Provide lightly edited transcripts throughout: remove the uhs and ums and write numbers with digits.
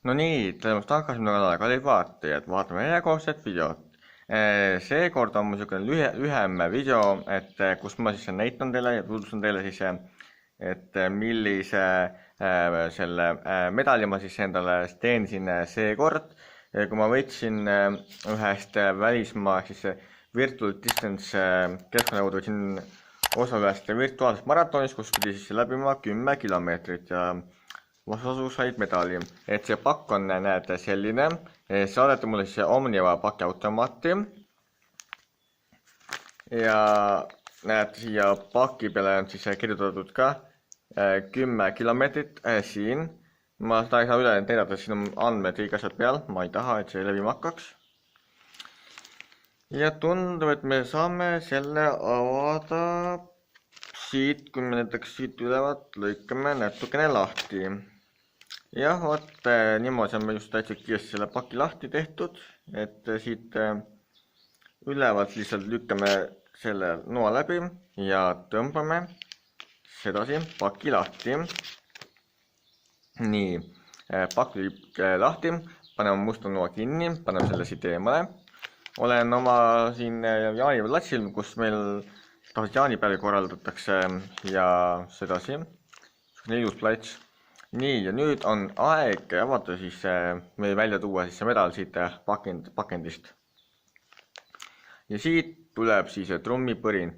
No nii, tere tagasi minu kanalile, kallid vaatajad, vaatame järjekordset videot. Seekord on mul niisugune lühem video, kus ma siis näitan teile ja tutvustan teile siis, millise selle medali ma siis endale teenisin seekord, kui ma võtsin ühest välismaa siis Virtual Distance keskkonna kaudu võtsin osa ühest virtuaalsest maratonist, kus pidi siis läbima 10 kilomeetrit ja vastu said medali, et see pakk on, näete, selline, saadeti mulle siis Omniva pakiautomaati ja näete, siia paki peale on siis kirjutatud ka 10 kilomeetrit siin. Ma seda ei saa üle näidata, siin on andmed kõik asjad peal, ma ei taha, et see levima hakkaks. Ja tundub, et me saame selle avada siit, kui me näiteks siit ülevalt lõikame natukene lahti. Jah, vot niimoodi on just täitsa kiiresti selle paki lahti tehtud, et siit ülevalt lihtsalt lükkame selle noa läbi ja tõmbame sedasi paki lahti. Nii, pakk lükkab lahti, paneme musta noa kinni, paneme selle siit eemale. Olen oma siin jaanipäeva platsil, kus meil tavaliselt jaanipäevi korraldatakse ja sedasi. Ilus plats. Nii, ja nüüd on aeg avada siis meil välja tuua siis see medal siit pakendist. Ja siit tuleb siis trummipõrin.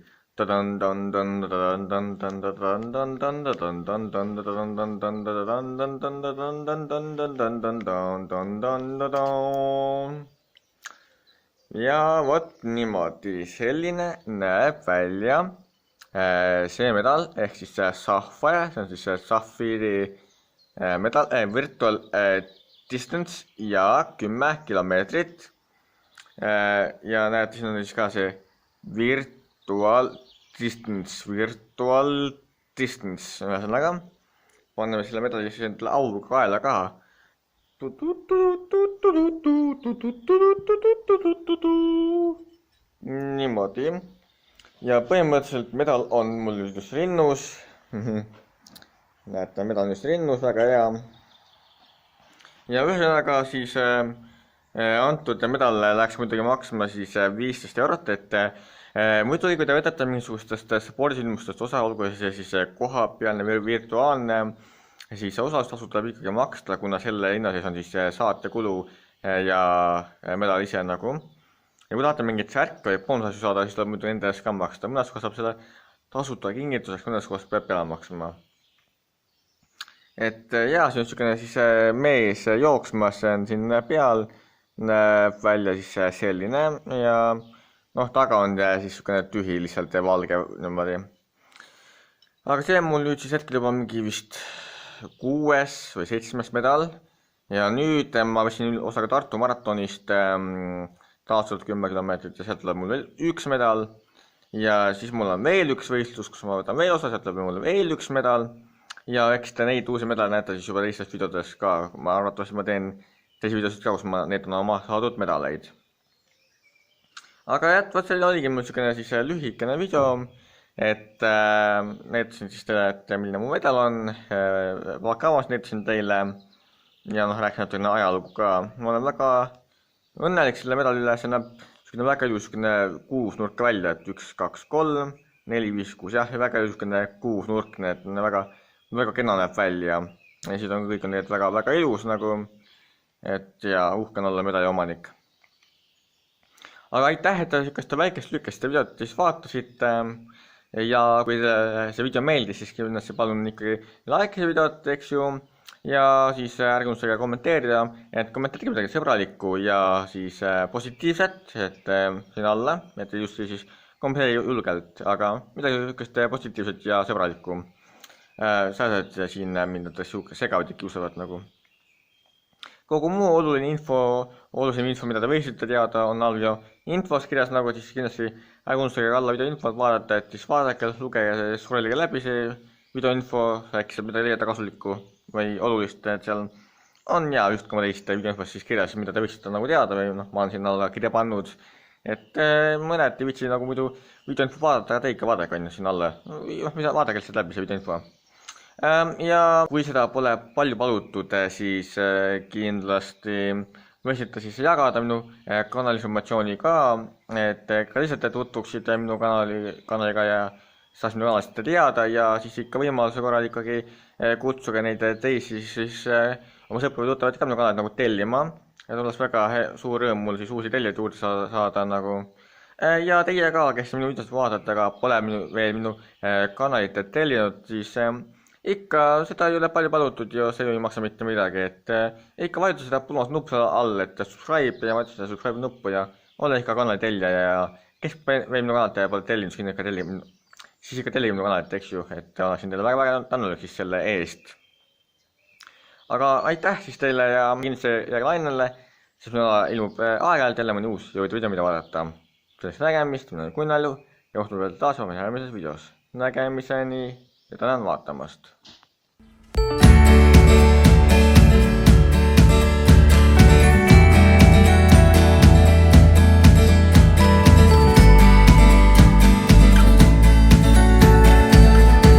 Ja vot niimoodi, selline näeb välja see medal, ehk siis Sapphire, see on siis Sapphiri medal, Virtual Distance ja 10 kilomeetrit. Ja näete, siin on siis ka see Virtual Distance, ühesõnaga. Paneme selle medali siis endale auga kaela ka. Niimoodi. Ja põhimõtteliselt medal on mul just rinnus. Näete, medal on just rinnus, väga hea. Ja ühesõnaga siis antud medal läks muidugi maksma siis 15 eurot, et muidugi, kui te võtate mingisugustest spordisündmustest osa, olgu siis kohapealne või virtuaalne, siis osalustasu tuleb ikkagi maksta, kuna selle hinna sees on siis saatekulu ja medal ise nagu. Ja kui tahate mingit särke või boonusasju saada, siis tuleb muidu enda eest ka maksta. Mõnes kohas saab selle tasuta kingituseks, mõnes kohas peab peale maksma. Et jaa, see on niisugune siis mees jooksmas, see on siin peal, näeb välja siis selline ja noh, taga on siis niisugune tühi lihtsalt ja valge niimoodi. Aga see on mul nüüd siis hetkel juba mingi vist 6. või 7. medal ja nüüd ma võtsin osa ka Tartu maratonist taastatud 10 kilomeetrit ja sealt tuleb mul veel üks medal ja siis mul on veel üks võistlus, kus ma võtan veel osa, sealt tuleb mul veel üks medal ja eks te neid uusi medale näete siis juba teistes videodes ka, ma arvatavasti ma teen teisi videosid ka, kus ma näitan oma saadud medaleid. Aga jätvalt selle oligi mul niisugune siis lühikene video, et näitasin siis teile, et milline mu medal on, kavas näitasin teile ja noh, rääksin natukene ajalugu ka. Ma olen väga õnnelik selle medali üle, see näeb väga ilus kuusnurk välja, et 1, 2, 3, 4, 5, 6, jah, väga ilus kuusnurk, et väga kena näeb välja. Ja siit on kõik on väga ilus nagu, et ja uhke on olla medali omanik. Aga aitäh, et te niisugust väikest lükkest videot siis vaatasite ja kui see video meeldis, siis kindlasti palun ikkagi like see videot, eks ju, ja siis ärge unustage kommenteerida, et kommenteerige midagi sõbralikku ja siis positiivset, et siin alla, et just siis kommenteerige julgelt, aga midagi niisugust positiivset ja sõbralikku. Sääsed siin mind segavad ja kiusavad nagu. Kogu muu olulisem info, mida te võiksite teada, on all video infos kirjas nagu, siis kindlasti ärge unustage alla video infot vaadata, et siis vaadake, lugege ja scrollige läbi see video info, äkki saab midagi leida kasulikku või olulist, et seal on ja just ka teist video infos siis kirjas, mida te võiksite nagu teada või noh, ma olen siin alla kirja pannud, et mõned ei viitsi nagu muidu video info vaadata, aga te ikka vaadake on siin alla, vaadake lihtsalt läbi see video info. Ja kui seda pole palju palutud, siis kindlasti võiksite siis jagada minu kanali informatsiooni ka, et ka lihtsalt tutvuksid minu kanaliga ja saaks minu kanalist teada ja siis ikka võimaluse korral ikkagi kutsuge neid teisi siis oma sõpru või tuttavaid ka minu kanalit nagu tellima. Et oleks väga suur rõõm mul siis uusi tellijaid juurde saada nagu. Ja teie ka, kes minu videost vaatate, aga pole veel minu kanalit tellinud, siis ikka seda ei ole palju palutud ja see ei maksa mitte midagi, et ikka vajuta seda punast nuppu seal all, et subscribe ja vajuta seda subscribe nuppu ja ole ikka kanali tellija ja kes veel minu kanalit pole tellinud, siis ikka tellige minu kanalit, eks ju, et oleksin teile väga tänulik siis selle eest. Aga aitäh siis teile ja kindlasti jääge lainele, siis meil ilmub aeg-ajalt jälle mõni uus jõudu video, mida vaadata. Selleks nägemist, mina olen Kunnalju ja kohtume veel taas oma järgmises videos. Nägemiseni ja tänan vaatamast!